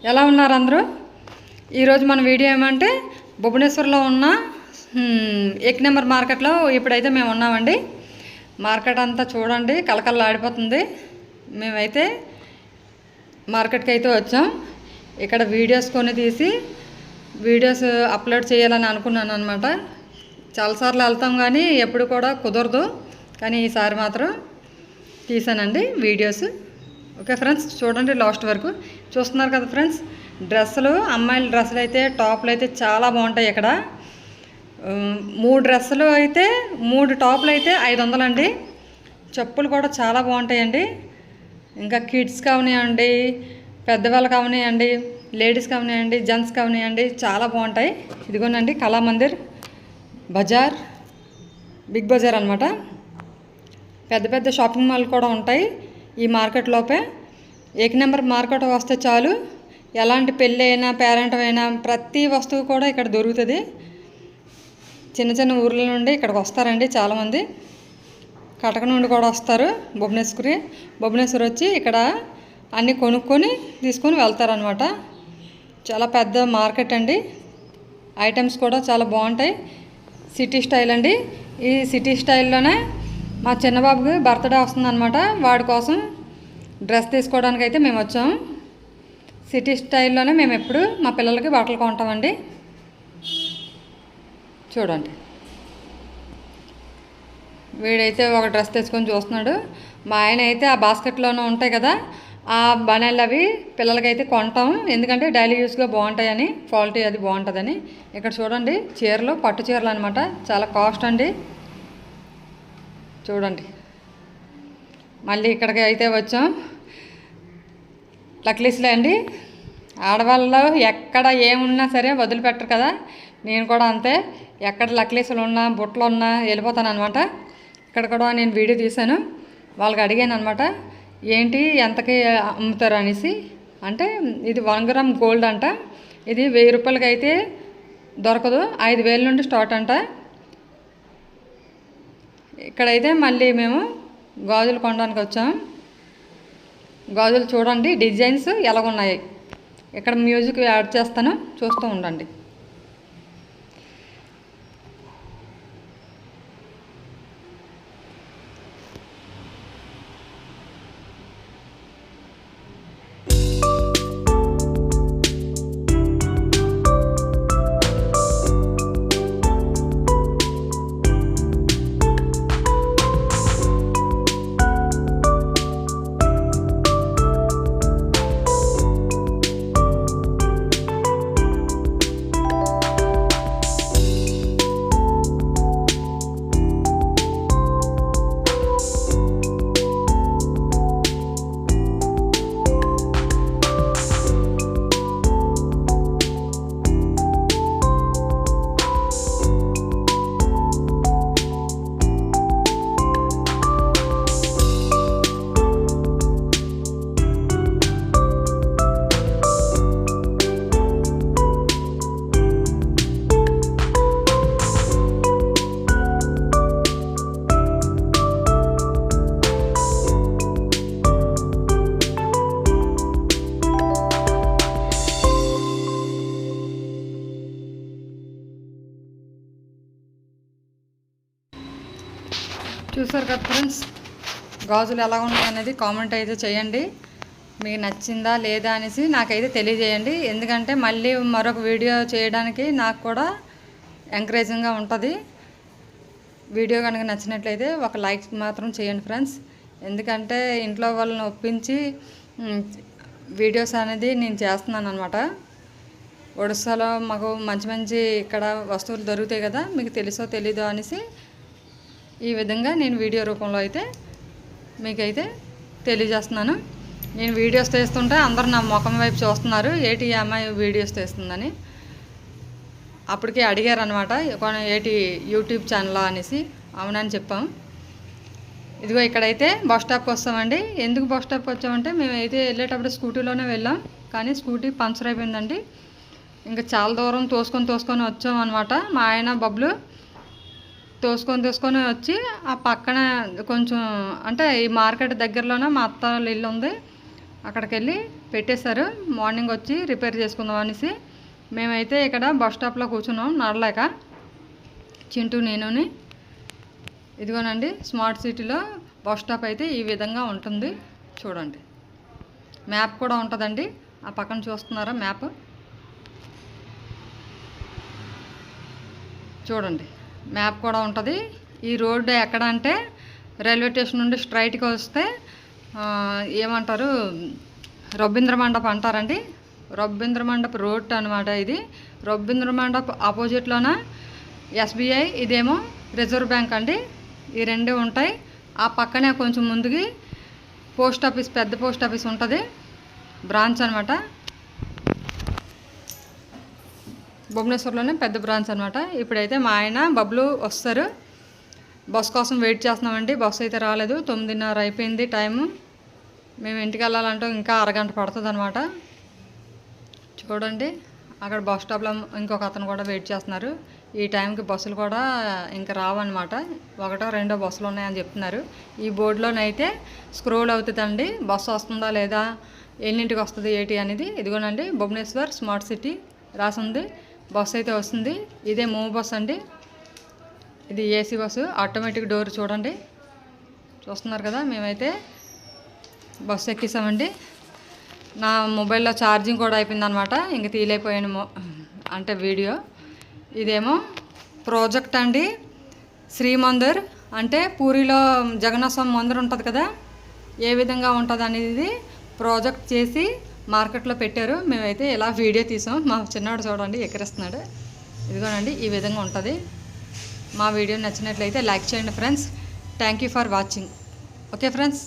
ఎలా ఉన్నారు అందరూ? ఈరోజు మన వీడియో ఏమంటే భువనేశ్వర్లో ఉన్న ఏక్ నెంబర్ మార్కెట్లో ఇప్పుడైతే మేము ఉన్నామండి. మార్కెట్ అంతా చూడండి, కలకల్లాడిపోతుంది. మేమైతే మార్కెట్కి అయితే వచ్చాం. ఇక్కడ వీడియోస్ కొన్ని తీసి వీడియోస్ అప్లోడ్ చేయాలని అనుకున్నాను అనమాట. చాలాసార్లు వెళ్తాం కానీ ఎప్పుడు కూడా కుదరదు, కానీ ఈసారి మాత్రం తీసానండి వీడియోస్. ఓకే ఫ్రెండ్స్, చూడండి లాస్ట్ వరకు. చూస్తున్నారు కదా ఫ్రెండ్స్, డ్రెస్సులు, అమ్మాయిల డ్రెస్సులు అయితే టాప్లు అయితే చాలా బాగుంటాయి. ఇక్కడ 3 డ్రెస్సులు అయితే 3 టాప్లు అయితే 500 అండి. చెప్పులు కూడా చాలా బాగుంటాయండి. ఇంకా కిడ్స్ కావనివ్వండి, పెద్దవాళ్ళు కావనివ్వండి, లేడీస్ కావనివ్వండి, జెంట్స్ కావనివ్వండి, చాలా బాగుంటాయి. ఇదిగోనండి కళామందిర్ బజార్, బిగ్ బజార్ అనమాట. పెద్ద పెద్ద షాపింగ్ మాల్ కూడా ఉంటాయి ఈ మార్కెట్ లోపే. ఏక్ నెంబర్ మార్కెట్ వస్తే చాలు, ఎలాంటి పెళ్ళి అయినా పేరెంట్ అయినా ప్రతి వస్తువు కూడా ఇక్కడ దొరుకుతుంది. చిన్న చిన్న ఊర్ల నుండి ఇక్కడికి వస్తారండి చాలామంది. కటక నుండి కూడా వస్తారు భువనేశ్వర్ వచ్చి ఇక్కడ అన్నీ కొనుక్కొని తీసుకొని వెళ్తారనమాట. చాలా పెద్ద మార్కెట్ అండి. ఐటమ్స్ కూడా చాలా బాగుంటాయి. సిటీ స్టైల్ అండి. ఈ సిటీ స్టైల్లోనే మా చిన్నబాబుకి బర్త్డే వస్తుందన్నమాట. వాడి కోసం డ్రెస్ తీసుకోవడానికి అయితే మేము వచ్చాము. సిటీ స్టైల్లోనే మేము ఎప్పుడు మా పిల్లలకి బట్టలు కొంటామండి. చూడండి, వీడైతే ఒక డ్రెస్ తెచ్చుకొని చూస్తున్నాడు. మా ఆయన అయితే ఆ బాస్కెట్లోనే ఉంటాయి కదా, ఆ బనీలు అవి పిల్లలకైతే కొంటాం, ఎందుకంటే డైలీ యూస్గా బాగుంటాయని, క్వాలిటీ అది బాగుంటుందని. ఇక్కడ చూడండి చీరలు, పట్టు చీరలు అనమాట. చాలా కాస్ట్ అండి. చూడండి, మళ్ళీ ఇక్కడికి అయితే వచ్చాం. నక్లీస్లే అండి. ఆడవాళ్ళు ఎక్కడ ఏమున్నా సరే వదిలిపెట్టరు కదా, నేను కూడా అంతే. ఎక్కడ నక్లీసులు ఉన్నా, బుట్టలు ఉన్నా వెళ్ళిపోతాను అనమాట. ఇక్కడ కూడా నేను వీడియో తీశాను. వాళ్ళకి అడిగాను అనమాట, ఏంటి ఎంతకి అమ్ముతారు అనేసి. అంటే ఇది 1 గ్రామ్ గోల్డ్ అంట. ఇది 1000 రూపాయలకి అయితే దొరకదు, 5000 నుండి స్టార్ట్ అంట. ఇక్కడైతే మళ్ళీ మేము గాజులు కొనడానికి వచ్చాం. గాజులు చూడండి డిజైన్స్ ఎలాగున్నాయి. ఇక్కడ మ్యూజిక్ యాడ్ చేస్తాను, చూస్తూ ఉండండి. చూసారు కదా ఫ్రెండ్స్, గాజులు ఎలా ఉన్నాయి అనేది కామెంట్ అయితే చేయండి. మీకు నచ్చిందా లేదా అనేసి నాకైతే తెలియజేయండి. ఎందుకంటే మళ్ళీ మరొక వీడియో చేయడానికి నాకు కూడా ఎంకరేజింగ్గా ఉంటుంది. వీడియో కనుక నచ్చినట్లయితే ఒక లైక్ మాత్రం చేయండి ఫ్రెండ్స్. ఎందుకంటే ఇంట్లో వాళ్ళని ఒప్పించి వీడియోస్ అనేది నేను చేస్తున్నాను అనమాట. ఒడిస్సాలో మాకు మంచి మంచి ఇక్కడ వస్తువులు దొరుకుతాయి కదా, మీకు తెలుసో తెలీదో అనేసి ఈ విధంగా నేను వీడియో రూపంలో అయితే మీకైతే తెలియజేస్తున్నాను. నేను వీడియోస్ తీస్తుంటే అందరూ నా ముఖం వైపు చూస్తున్నారు, ఏటి ఈ అమ్మాయి వీడియోస్ తీస్తుందని. అప్పటికే అడిగారు అనమాట, ఏటి యూట్యూబ్ ఛానలా అనేసి. అవునని చెప్పాం. ఇదిగో ఇక్కడైతే బస్ స్టాప్కి వస్తామండి. ఎందుకు బస్ స్టాప్కి వచ్చామంటే మేమైతే వెళ్ళేటప్పుడు స్కూటీలోనే వెళ్ళాం, కానీ స్కూటీ పంచర్ అయిపోయిందండి. ఇంకా చాలా దూరం తోసుకొని వచ్చాం అనమాట. మా ఆయన బబ్లు తోసుకొని వచ్చి ఆ పక్కన కొంచెం అంటే ఈ మార్కెట్ దగ్గరలోనే మా అత్త ఇల్లు ఉంది. అక్కడికి వెళ్ళి పెట్టేశారు. మార్నింగ్ వచ్చి రిపేర్ చేసుకుందాం అనేసి మేమైతే ఇక్కడ బస్ స్టాప్లో కూర్చున్నాం నడలేక, చింటూ నేనుని. ఇదిగోనండి స్మార్ట్ సిటీలో బస్ స్టాప్ అయితే ఈ విధంగా ఉంటుంది. చూడండి, మ్యాప్ కూడా ఉంటుందండి. ఆ పక్కన చూస్తున్నారా మ్యాప్? చూడండి, మ్యాప్ కూడా ఉంటుంది. ఈ రోడ్డు ఎక్కడ అంటే రైల్వే స్టేషన్ నుండి స్ట్రైట్గా వస్తే ఏమంటారు, రవీంద్ర మండప్ అంటారండి. రవీంద్ర మండప్ రోడ్ అనమాట ఇది. రవీంద్ర మండప్ ఆపోజిట్లోన ఎస్బీఐ, ఇదేమో రిజర్వ్ బ్యాంక్ అండి. ఈ రెండే ఉంటాయి. ఆ పక్కనే కొంచెం ముందుకి పోస్ట్ ఆఫీస్, పెద్ద పోస్ట్ ఆఫీస్ ఉంటుంది, బ్రాంచ్ అనమాట. భువనేశ్వర్లోనే పెద్ద బ్రాంచ్ అనమాట. ఇప్పుడైతే మా ఆయన బబ్లు వస్తారు, బస్ కోసం వెయిట్ చేస్తున్నామండి. బస్సు అయితే రాలేదు, 9:30 అయిపోయింది టైము. మేము ఇంటికి వెళ్ళాలంటే ఇంకా అరగంట పడుతుంది అనమాట. చూడండి, అక్కడ బస్ స్టాప్లో ఇంకొక అతను కూడా వెయిట్ చేస్తున్నారు. ఈ టైంకి బస్సులు కూడా ఇంకా రావన్నమాట. 1, 2 బస్సులు ఉన్నాయని చెప్తున్నారు. ఈ బోర్డులోనైతే స్క్రోల్ అవుతుందండి బస్సు వస్తుందా లేదా, ఎన్నింటికి వస్తుంది ఏంటి అనేది. ఇదిగోనండి భువనేశ్వర్ స్మార్ట్ సిటీ రాసింది. బస్సు అయితే వస్తుంది. ఇదే మూవ్ బస్ అండి. ఇది ఏసీ బస్సు, ఆటోమేటిక్ డోర్. చూడండి, చూస్తున్నారు కదా. మేమైతే బస్సు ఎక్కిసామండి. నా మొబైల్లో ఛార్జింగ్ కూడా అయిపోయిందనమాట, ఇంక తీయలేకపోయాను అంటే వీడియో. ఇదేమో ప్రాజెక్ట్ అండి, శ్రీమందిర్ అంటే పూరిలో జగన్నాథ స్వామి మందిర్ ఉంటుంది కదా, ఏ విధంగా ఉంటుంది అనేది ప్రాజెక్ట్ చేసి మార్కెట్లో పెట్టారు. మేమైతే ఇలా వీడియో తీసాం. మా చిన్నవాడు చూడండి ఎక్కిరిస్తున్నాడు. ఇదిగోనండి ఈ విధంగా ఉంటుంది. మా వీడియో నచ్చినట్లయితే లైక్ చేయండి friends. Thank you for watching. Okay friends.